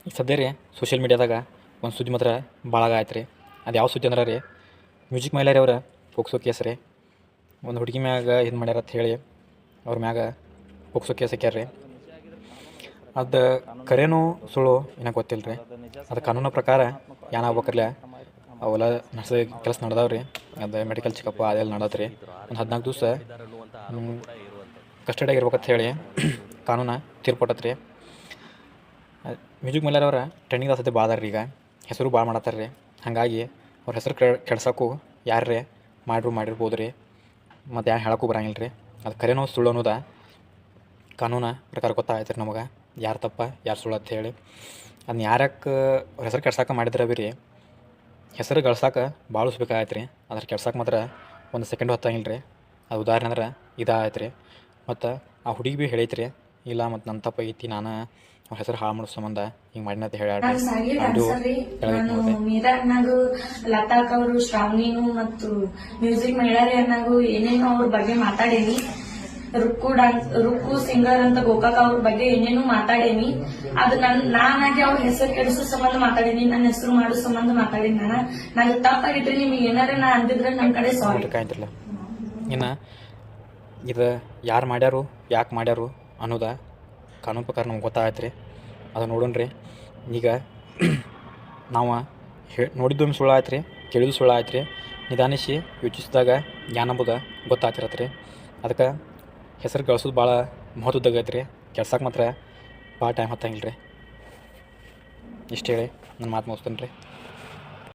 ಈಗ ಸದ್ಯ ರೀ ಸೋಷಿಯಲ್ ಮೀಡ್ಯಾದಾಗ ಒಂದು ಸುದ್ದಿ ಮಾತ್ರ ಭಾಳ ಆಯ್ತು ರೀ. ಅದು ಯಾವ ಸುದ್ದಿ ಅಂದ್ರೆ ರೀ, ಮ್ಯೂಸಿಕ್ ಮೈಲಾರಿ ಅವ್ರ ಪೋಕ್ಸೋ ಕೇಸ್ ರೀ. ಒಂದು ಹುಡುಗಿ ಮ್ಯಾಗ ಇದು ಮಾಡ್ಯಾರ ಅಂತ ಹೇಳಿ ಅವ್ರ ಮ್ಯಾಗ ಪೋಕ್ಸೋ ಕೇಸ್ ಹಾಕ್ಯಾರ ರೀ. ಅದು ಕರೇನೋ ಸುಳ್ಳು ಏನೋ ಗೊತ್ತಿಲ್ಲ ರೀ. ಅದು ಕಾನೂನು ಪ್ರಕಾರ ಏನಾಗ್ಬೇಕಲ್ಲ ಅವೆಲ್ಲ ನಡೆಸ ಕೆಲಸ ನಡೆದಾವ್ರಿ. ಅದು ಮೆಡಿಕಲ್ ಚೆಕಪ್ ಅದೆಲ್ಲ ನಡೆದತ್ರಿ. ಒಂದು 14 ದಿವಸ ಕಸ್ಟಡಿಯಾಗಿ ಇರ್ಬೇಕಂತ ಹೇಳಿ ಕಾನೂನು ತೀರ್ಪು ಕೊಟ್ಟತ್ರಿ. ಮ್ಯೂಸಿಕ್ ಮೈಲಾರಿ ಅವ್ರ ಟ್ರೆಂಡಿಂಗ್ ಸದ್ಯ ಭಾಳ ಅದಾರ ರೀ. ಈಗ ಹೆಸರು ಭಾಳ ಮಾಡತ್ತಾರ ರೀ. ಹಾಗಾಗಿ ಅವ್ರ ಹೆಸರು ಕೆಡ್ಸೋಕ್ಕೂ ಯಾರೇ ಮಾಡಿರ್ಬೋದು ರೀ. ಮತ್ತು ಯಾರು ಹೇಳೋಕ್ಕೂ ಬರಂಗಿಲ್ಲ ರೀ. ಅದು ಕರೇನೋ ಸುಳ್ಳು ಅನ್ನೋದು ಕಾನೂನು ಪ್ರಕಾರ ಗೊತ್ತಾಗೈತೆ ರೀ ನಮಗೆ, ಯಾರು ತಪ್ಪ ಯಾರು ಸುಳ್ಳು ಅಂತ ಹೇಳಿ. ಅದನ್ನ ಯಾರ್ಯಾಕೆ ಅವ್ರ ಹೆಸರು ಕೆಡ್ಸಕ್ಕೆ ಮಾಡಿದ್ರೆ ಬಿ ರೀ, ಹೆಸರು ಗಳಿಸಾಕೆ ಭಾಳ ಉಸ್ಬೇಕಾಗೈತೆ ರೀ. ಅದ್ರ ಕೆಡ್ಸಕ್ಕೆ ಮಾತ್ರ ಒಂದು ಸೆಕೆಂಡು ಹೊತ್ತಂಗಿಲ್ಲ ರೀ. ಅದು ಉದಾಹರಣೆ ಅಂದ್ರೆ ಇದಾಗೈತೆ ರೀ. ಮತ್ತು ಆ ಹುಡುಗಿ ಭೀ ಹೇಳೈತೆ ರೀ, ಇಲ್ಲ ಮತ್ತು ನನ್ನ ತಪ್ಪಾಗೈತಿ, ನಾನು ಅವ್ರ ಹೆಸರು ಹಾಳು ಮಾಡೋ ಸಂಬಂಧ ಹಿಂಗೆ ಮಾಡಿನ ಅಂತ ಹೇಳಿ ನಾನು ಮೀರಾ ಅನ್ನಾಗು, ಲತಾಕ್ ಅವರು, ಶ್ರಾವಣಿನು ಮತ್ತು ಮ್ಯೂಸಿಕ್ ಮೈಲಾರಿ ಅನ್ನಾಗು ಏನೇನೋ ಅವ್ರ ಬಗ್ಗೆ ಮಾತಾಡೇನಿ. ರುಕ್ಕು ಸಿಂಗರ್ ಅಂತ ಗೋಕಾಕ್ ಅವ್ರ ಬಗ್ಗೆ ಏನೇನು ಮಾತಾಡೇನಿ. ಅದು ನಾನಾಗಿ ಅವ್ರ ಹೆಸರು ಕೆಡಿಸೋ ಸಂಬಂಧ ಮಾತಾಡೀನಿ, ನನ್ನ ಹೆಸರು ಮಾಡೋ ಸಂಬಂಧ ಮಾತಾಡೀನಿ. ನನಗೆ ತಪ್ಪಾಗಿದ್ರಿ, ನಿಮಗೆ ಏನಾರ ನಾ ಅಂದಿದ್ರೆ ನನ್ನ ಕಡೆ ಸಾರಿ. ಇನ್ನು ಇದು ಯಾರು ಮಾಡ್ಯಾರು ಯಾಕೆ ಮಾಡ್ಯಾರು ಅನ್ನೋದ ಕಾನೂನು ಪ್ರಕಾರ ನಮ್ಗೆ ಗೊತ್ತಾಗೈತೆ ರೀ. ಅದು ನೋಡೋಣ ರೀ. ಈಗ ನಾವು ನೋಡಿದ್ದು ಸುಳ್ಳು ಆಯ್ತು ರೀ, ಕೇಳಿದ್ದು ಸುಳ್ಳು ಆಯ್ತು ರೀ. ನಿಧಾನಿಸಿ ಯೋಚಿಸಿದಾಗ ಜ್ಞಾನಂಬುದು ಗೊತ್ತಾಗ್ತಿರತ್ತೆ ರೀ. ಅದಕ್ಕೆ ಹೆಸರು ಗಳಿಸೋದು ಭಾಳ ಮಹತ್ವದಾಗೈತೆ ರೀ. ಕೆಲ್ಸಕ್ಕೆ ಮಾತ್ರ ಭಾಳ ಟೈಮ್ ಹತ್ತಂಗಿಲ್ಲ ರೀ. ಇಷ್ಟು ಹೇಳಿ ನನ್ನ ಮಾತು ಮುಗಿಸ್ತೇನೆ ರೀ.